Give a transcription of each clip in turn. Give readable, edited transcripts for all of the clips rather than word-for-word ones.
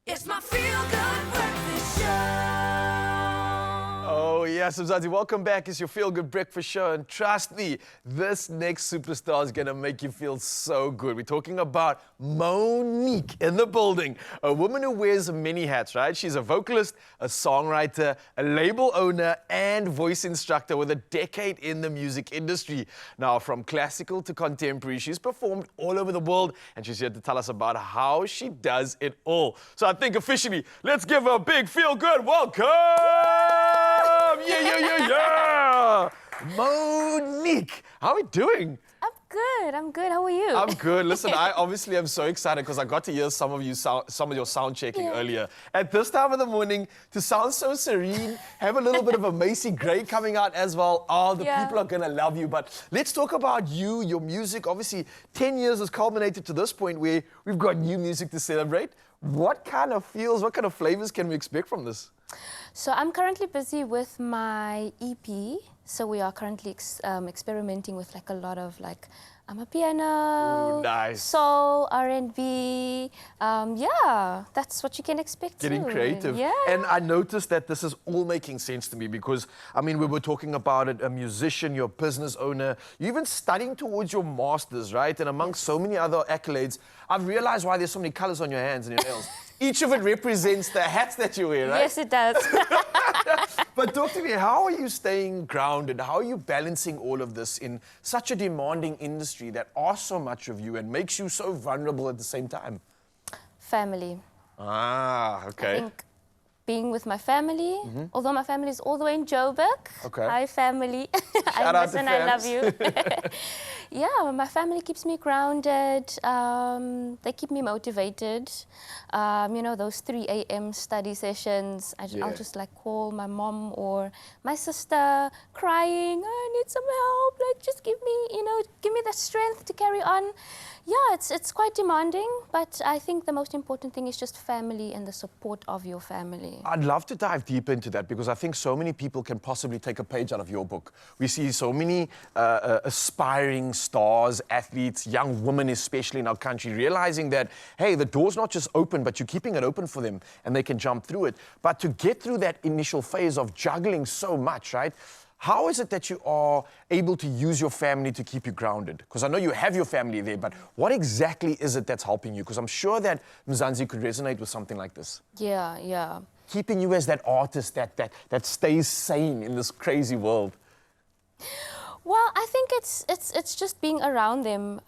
It's my feel-good breakfast show. Oh, yes, Mzansi, welcome back. It's your Feel Good Breakfast Show. And trust me, this next superstar is going to make you feel so good. We're talking about Moneek in the building, a woman who wears many hats, right? She's a vocalist, a songwriter, a label owner, and voice instructor with a decade in the music industry. Now, from classical to contemporary, she's performed all over the world, and she's here to tell us about how she does it all. So I think officially, let's give her a big Feel Good welcome! Yeah! Moneek, how are we doing? I'm good. How are you? I'm good. Listen, I obviously am so excited because I got to hear some of your sound checking earlier. At this time of the morning, to sound so serene, have a little bit of a Macy Gray coming out as well. Oh, the people are going to love you. But let's talk about you, your music. Obviously, 10 years has culminated to this point where we've got new music to celebrate. What kind of feels, what kind of flavors can we expect from this? So I'm currently busy with my EP. So we are currently experimenting with like a lot of like piano, nice. soul, R&B. That's what you can expect. Getting creative. Yeah. And I noticed that this is all making sense to me because, I mean, we were talking about it, a musician, you're a business owner, you're even studying towards your masters, right? And amongst so many other accolades, I've realized why there's so many colors on your hands and your nails. Each of it represents the hats that you wear, right? Yes, it does. But talk to me, how are you staying grounded? How are you balancing all of this in such a demanding industry that asks so much of you and makes you so vulnerable at the same time? Family. Ah, okay. I think being with my family, although my family is all the way in Joburg. Okay. Hi, family. Shout out to I love fams. you. Yeah, my family keeps me grounded. They keep me motivated. You know, those 3 a.m. study sessions, I'll just like call my mom or my sister crying, I need some help, like just give me the strength to carry on. Yeah, it's quite demanding, but I think the most important thing is just family and the support of your family. I'd love to dive deep into that because I think so many people can possibly take a page out of your book. We see so many aspiring stars, athletes, young women especially in our country, realizing that, hey, the door's not just open, but you're keeping it open for them and they can jump through it. But to get through that initial phase of juggling so much, right? How is it that you are able to use your family to keep you grounded? Because I know you have your family there, but what exactly is it that's helping you? Because I'm sure that Mzansi could resonate with something like this. Yeah. Keeping you as that artist that stays sane in this crazy world. Well, I think it's just being around them.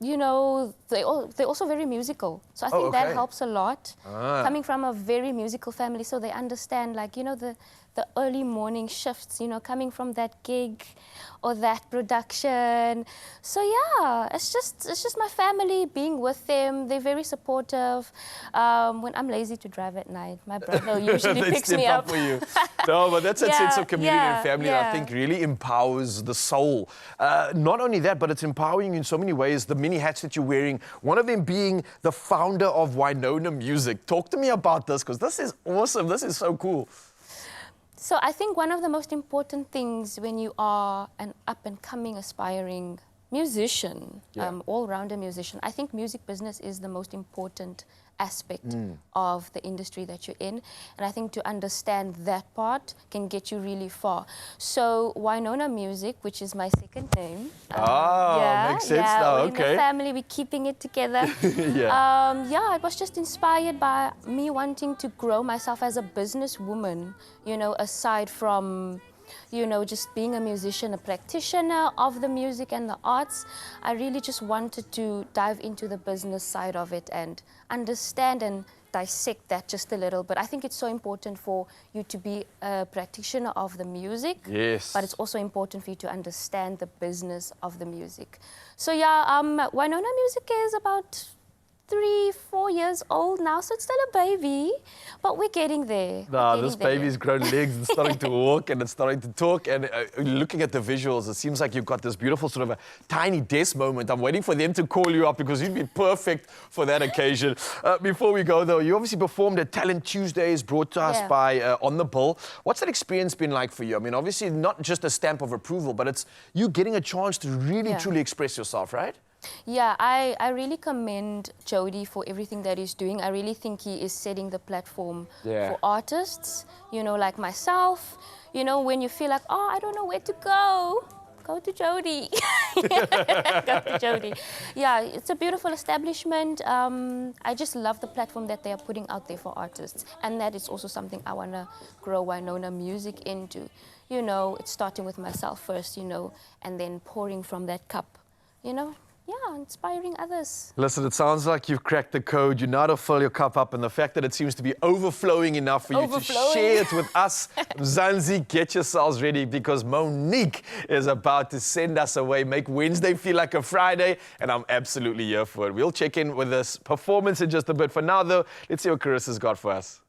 You know, they're also very musical. So I think that helps a lot. Coming from a very musical family, so they understand, like, you know, the early morning shifts, you know, coming from that gig or that production. So yeah, it's just my family, being with them. They're very supportive. When I'm lazy to drive at night, my brother usually picks me up. For you. No, but that's that sense of community and family that I think really empowers the soul. Not only that, but it's empowering you in so many ways, the many hats that you're wearing, one of them being the founder of Winona Music. Talk to me about this, because this is awesome. This is so cool. So I think one of the most important things when you are an up-and-coming, aspiring musician, all-rounder musician, I think music business is the most important aspect of the industry that you're in. And I think to understand that part can get you really far. So Winona Music, which is my second name. Makes sense now, we're in the family, we're keeping it together. It was just inspired by me wanting to grow myself as a businesswoman, you know, aside from, you know, just being a musician, a practitioner of the music and the arts. I really just wanted to dive into the business side of it and understand and dissect that just a little. But I think it's so important for you to be a practitioner of the music. Yes. But it's also important for you to understand the business of the music. So yeah, Winona Music is about 3-4 years old now, so it's still a baby, but we're getting there. This baby's grown legs, it's starting to walk and it's starting to talk. And looking at the visuals, it seems like you've got this beautiful sort of a tiny desk moment. I'm waiting for them to call you up because you'd be perfect for that occasion. Before we go, though, you obviously performed at Talent Tuesdays, brought to us by On The Bill. What's that experience been like for you? I mean, obviously not just a stamp of approval, but it's you getting a chance to really, truly express yourself, right? Yeah, I really commend Jody for everything that he's doing. I really think he is setting the platform for artists, you know, like myself. You know, when you feel like, oh, I don't know where to go to Jody. Go to Jody. Yeah, it's a beautiful establishment. I just love the platform that they are putting out there for artists. And that is also something I want to grow Winona music into. You know, it's starting with myself first, you know, and then pouring from that cup, you know. Yeah, inspiring others. Listen, it sounds like you've cracked the code. You know how to fill your cup up, and the fact that it seems to be overflowing enough for you to share it with us. Zanzi, get yourselves ready because Moneek is about to send us away, make Wednesday feel like a Friday, and I'm absolutely here for it. We'll check in with this performance in just a bit. For now, though, let's see what Carissa's got for us.